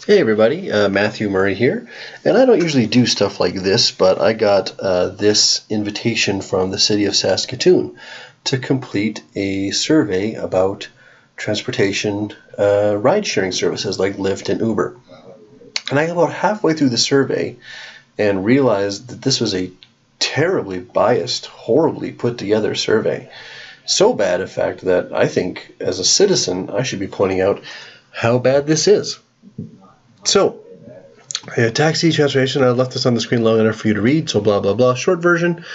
Hey everybody, Matthew Murray here, and I don't usually do stuff like this, but I got this invitation from the City of Saskatoon to complete a survey about transportation ride-sharing services like Lyft and Uber. And I got about halfway through the survey and realized that this was a terribly biased, horribly put together survey. So bad, in fact, that I think as a citizen I should be pointing out how bad this is. So, taxi transportation, I left this on the screen long enough for you to read, so blah, blah, blah. Short version,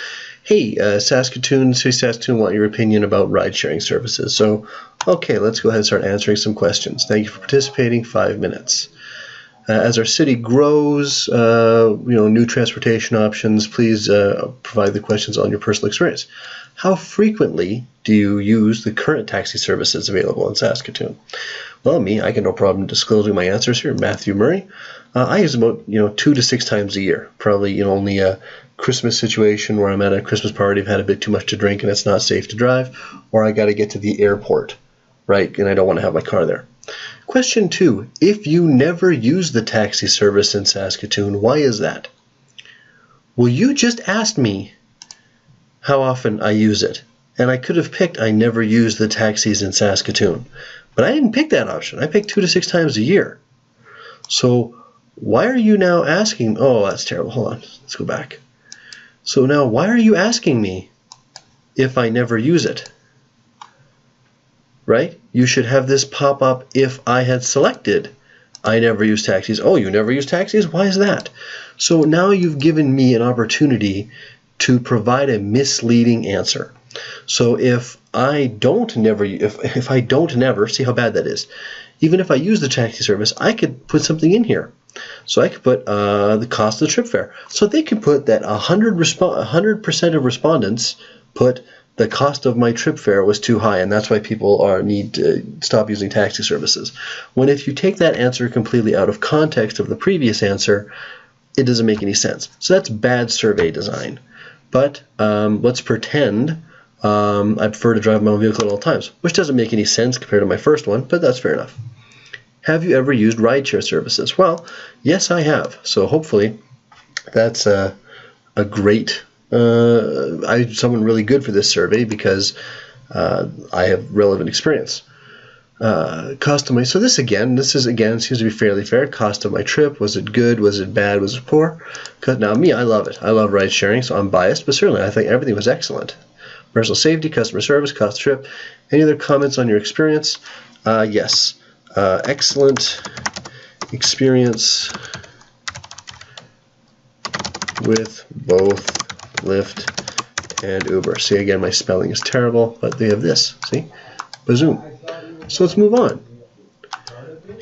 hey, Saskatoon, City of Saskatoon want your opinion about ride-sharing services. So, okay, let's go ahead and start answering some questions. Thank you for participating, 5 minutes. As our city grows, new transportation options, please provide the questions on your personal experience. How frequently do you use the current taxi services available in Saskatoon? Well, I got no problem disclosing my answers here. Matthew Murray. I use about 2 to 6 times a year. Probably only a Christmas situation where I'm at a Christmas party, I've had a bit too much to drink and it's not safe to drive, or I got to get to the airport, right? And I don't want to have my car there. Question 2. If you never use the taxi service in Saskatoon, why is that? Well, you just asked me how often I use it. And I could have picked I never use the taxis in Saskatoon. But I didn't pick that option. I picked 2 to 6 times a year. So why are you now asking? Oh, that's terrible. Hold on. Let's go back. So now why are you asking me if I never use it? Right? You should have this pop up if I had selected I never use taxis. Oh, you never use taxis? Why is that? So now you've given me an opportunity to provide a misleading answer. So if I don't never, see how bad that is. Even if I use the taxi service, I could put something in here. So I could put the cost of the trip fare. So they could put that 100% of respondents put the cost of my trip fare was too high, and that's why people need to stop using taxi services. When if you take that answer completely out of context of the previous answer, it doesn't make any sense. So that's bad survey design. But let's pretend I prefer to drive my own vehicle at all times, which doesn't make any sense compared to my first one, but that's fair enough. Have you ever used rideshare services? Well, yes, I have. So hopefully that's a great, I'm someone really good for this survey because I have relevant experience. Cost of my, so this seems to be fairly fair. Cost of my trip, was it good, was it bad, was it poor? Now I love it. I love ride sharing, so I'm biased, but certainly I think everything was excellent. Personal safety, customer service, cost of trip. Any other comments on your experience? Yes. Excellent experience with both Lyft and Uber. See, again, my spelling is terrible, but they have this. See? Bazoom. So let's move on.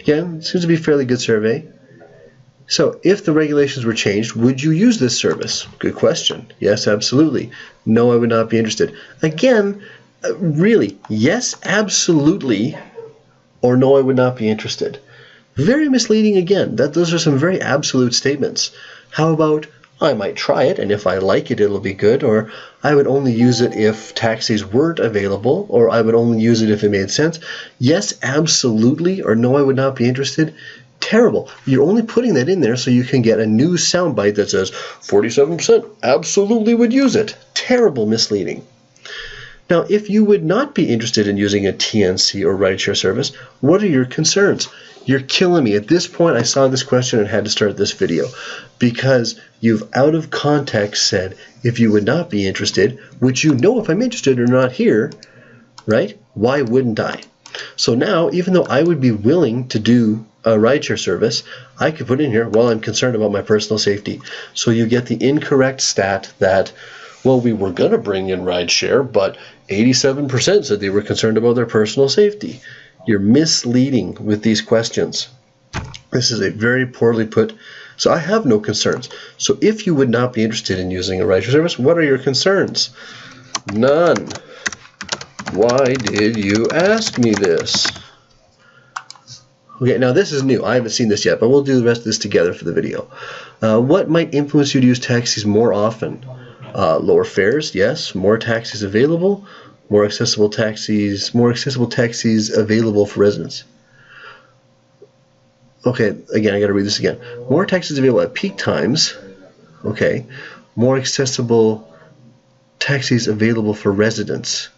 Again, it seems to be a fairly good survey. So if the regulations were changed, would you use this service? Good question. Yes, absolutely. No, I would not be interested. Again, really, yes, absolutely, or no, I would not be interested. Very misleading again. Those are some very absolute statements. How about I might try it, and if I like it, it'll be good, or I would only use it if taxis weren't available, or I would only use it if it made sense. Yes, absolutely, or no, I would not be interested. Terrible. You're only putting that in there so you can get a news soundbite that says 47% absolutely would use it. Terrible misleading. Now, if you would not be interested in using a TNC or rideshare service, what are your concerns? You're killing me. At this point, I saw this question and had to start this video because you've out of context said, if you would not be interested, which you know if I'm interested or not here, right? Why wouldn't I? So now, even though I would be willing to do a rideshare service, I could put in here, well, I'm concerned about my personal safety. So you get the incorrect stat that, well, we were going to bring in rideshare, but 87% said they were concerned about their personal safety. You're misleading with these questions. This is a very poorly put, so I have no concerns. So if you would not be interested in using a rideshare service, what are your concerns? None. Why did you ask me this? Okay, now this is new. I haven't seen this yet, but we'll do the rest of this together for the video. What might influence you to use taxis more often? Lower fares, yes. More taxis available. More accessible taxis available for residents. Okay, again, I got to read this again. More taxis available at peak times. Okay. More accessible taxis available for residents.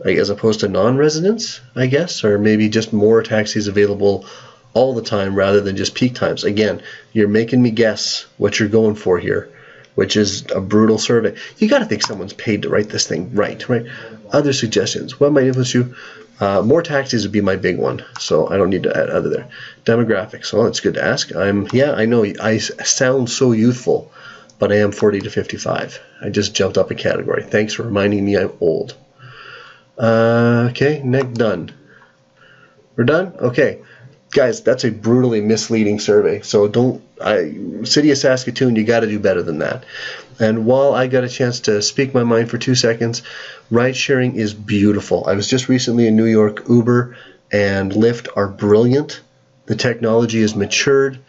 As opposed to non-residents, I guess, or maybe just more taxis available all the time rather than just peak times. Again, you're making me guess what you're going for here, which is a brutal survey. You got to think someone's paid to write this thing right? Other suggestions. What might influence you? More taxis would be my big one, so I don't need to add other there. Demographics. Well, it's good to ask. Yeah, I know I sound so youthful, but I am 40 to 55. I just jumped up a category. Thanks for reminding me I'm old. Okay, next, done. We're done? Okay. Guys, that's a brutally misleading survey. So City of Saskatoon, you got to do better than that. And while I got a chance to speak my mind for 2 seconds, ride sharing is beautiful. I was just recently in New York. Uber and Lyft are brilliant. The technology has matured.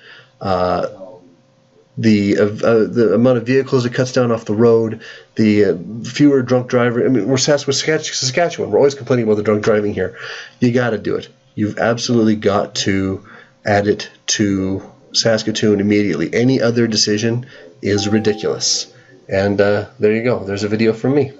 The amount of vehicles it cuts down off the road, the fewer drunk drivers. I mean, we're Saskatchewan. We're always complaining about the drunk driving here. You got to do it. You've absolutely got to add it to Saskatoon immediately. Any other decision is ridiculous. And there you go. There's a video from me.